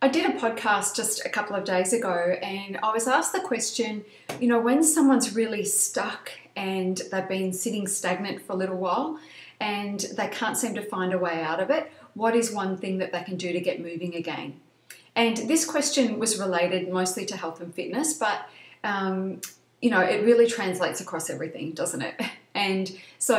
I did a podcast just a couple of days ago and I was asked the question, when someone's really stuck and they've been sitting stagnant for a little while and they can't seem to find a way out of it, what is one thing that they can do to get moving again? And this question was related mostly to health and fitness, but it really translates across everything, doesn't it? And so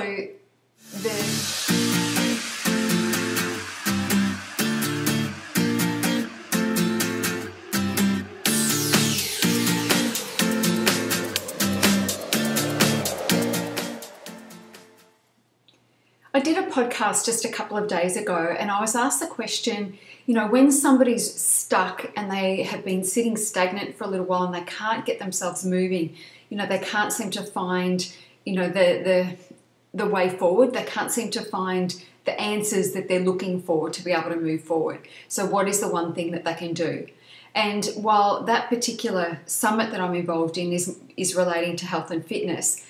I did a podcast just a couple of days ago and I was asked the question, when somebody's stuck and they have been sitting stagnant for a little while and they can't get themselves moving, they can't seem to find, the way forward, they can't seem to find the answers that they're looking for to be able to move forward. So what is the one thing that they can do? And while that particular summit that I'm involved in is relating to health and fitness,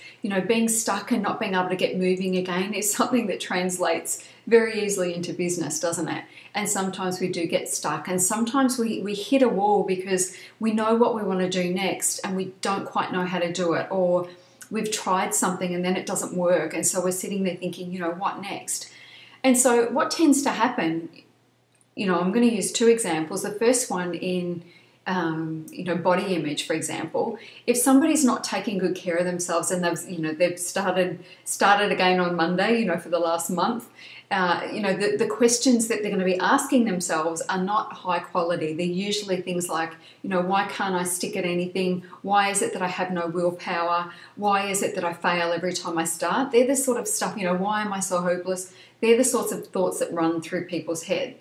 being stuck and not being able to get moving again is something that translates very easily into business, doesn't it? And sometimes we do get stuck and sometimes we hit a wall because we know what we want to do next and we don't quite know how to do it, or we've tried something and then it doesn't work. And so we're sitting there thinking, what next? And so what tends to happen, I'm going to use two examples. The first one in body image, for example. If somebody's not taking good care of themselves and they've started again on Monday, for the last month, the questions that they're going to be asking themselves are not high quality. They're usually things like, why can't I stick at anything? Why is it that I have no willpower? Why is it that I fail every time I start? They're the sort of stuff, why am I so hopeless? They're the sorts of thoughts that run through people's head.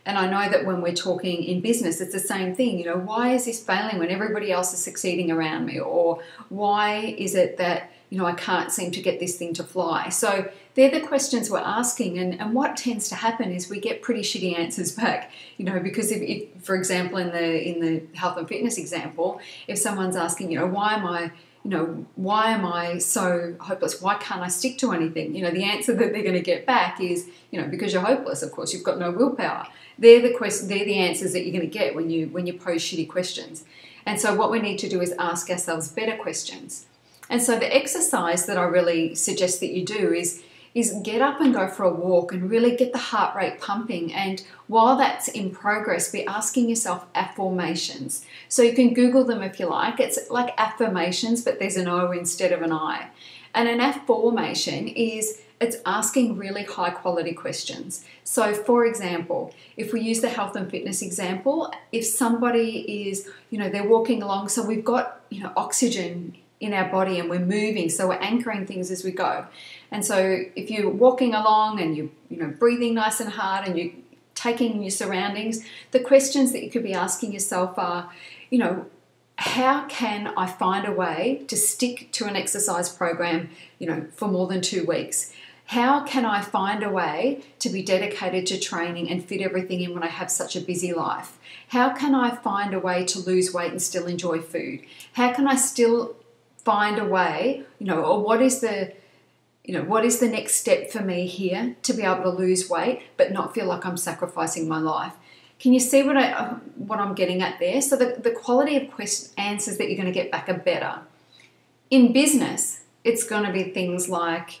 And I know that when we're talking in business, it's the same thing. Why is this failing when everybody else is succeeding around me? Or why is it that, I can't seem to get this thing to fly? So they're the questions we're asking. And what tends to happen is we get pretty shitty answers back, because if for example, in the health and fitness example, if someone's asking, why am I so hopeless? Why can't I stick to anything? The answer that they're going to get back is, because you're hopeless. Of course, you've got no willpower. They're the answers that you're going to get when you pose shitty questions. And so what we need to do is ask ourselves better questions. And so the exercise that I really suggest that you do is get up and go for a walk and really get the heart rate pumping. And while that's in progress, be asking yourself affirmations. So you can Google them if you like. It's like affirmations, but there's an O instead of an I. And an affirmation it's asking really high quality questions. So for example, if we use the health and fitness example, if somebody is, they're walking along, so we've got, oxygen in our body and we're moving, so we're anchoring things as we go. And so if you're walking along and you're breathing nice and hard and you're taking in your surroundings, the questions that you could be asking yourself are, how can I find a way to stick to an exercise program, for more than 2 weeks? How can I find a way to be dedicated to training and fit everything in when I have such a busy life? How can I find a way to lose weight and still enjoy food? How can I still find a way, or what is the next step for me here to be able to lose weight but not feel like I'm sacrificing my life? Can you see what I'm getting at there? So the quality of answers that you're going to get back are better. In business, it's going to be things like,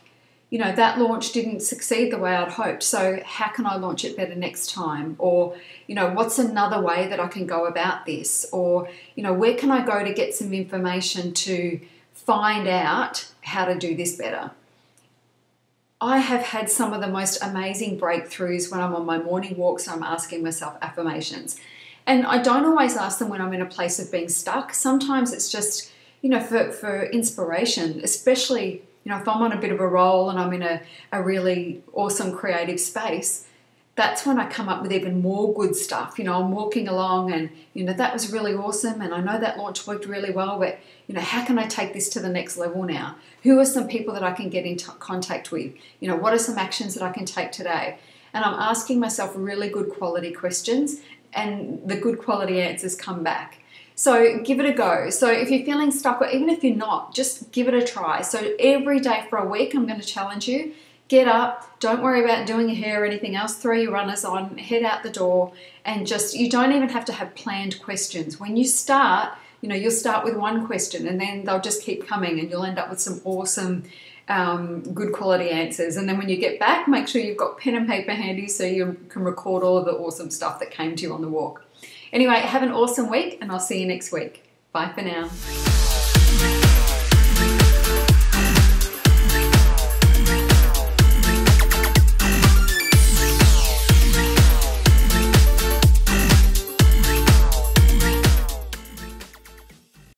that launch didn't succeed the way I'd hoped, so how can I launch it better next time? Or, what's another way that I can go about this? Or, where can I go to get some information to find out how to do this better? I have had some of the most amazing breakthroughs when I'm on my morning walks and I'm asking myself affirmations. And I don't always ask them when I'm in a place of being stuck. Sometimes it's just, for inspiration, especially, if I'm on a bit of a roll and I'm in a really awesome creative space, that's when I come up with even more good stuff. I'm walking along and, that was really awesome and I know that launch worked really well, but, how can I take this to the next level now? Who are some people that I can get in contact with? What are some actions that I can take today? And I'm asking myself really good quality questions and the good quality answers come back. So give it a go. So if you're feeling stuck, or even if you're not, just give it a try. So every day for a week, I'm going to challenge you, Get up, don't worry about doing your hair or anything else, throw your runners on, head out the door, and just, you don't even have to have planned questions. When you start, you know, you'll start with one question and then they'll just keep coming and you'll end up with some awesome, good quality answers. And then when you get back, make sure you've got pen and paper handy so you can record all of the awesome stuff that came to you on the walk. Anyway, have an awesome week and I'll see you next week. Bye for now.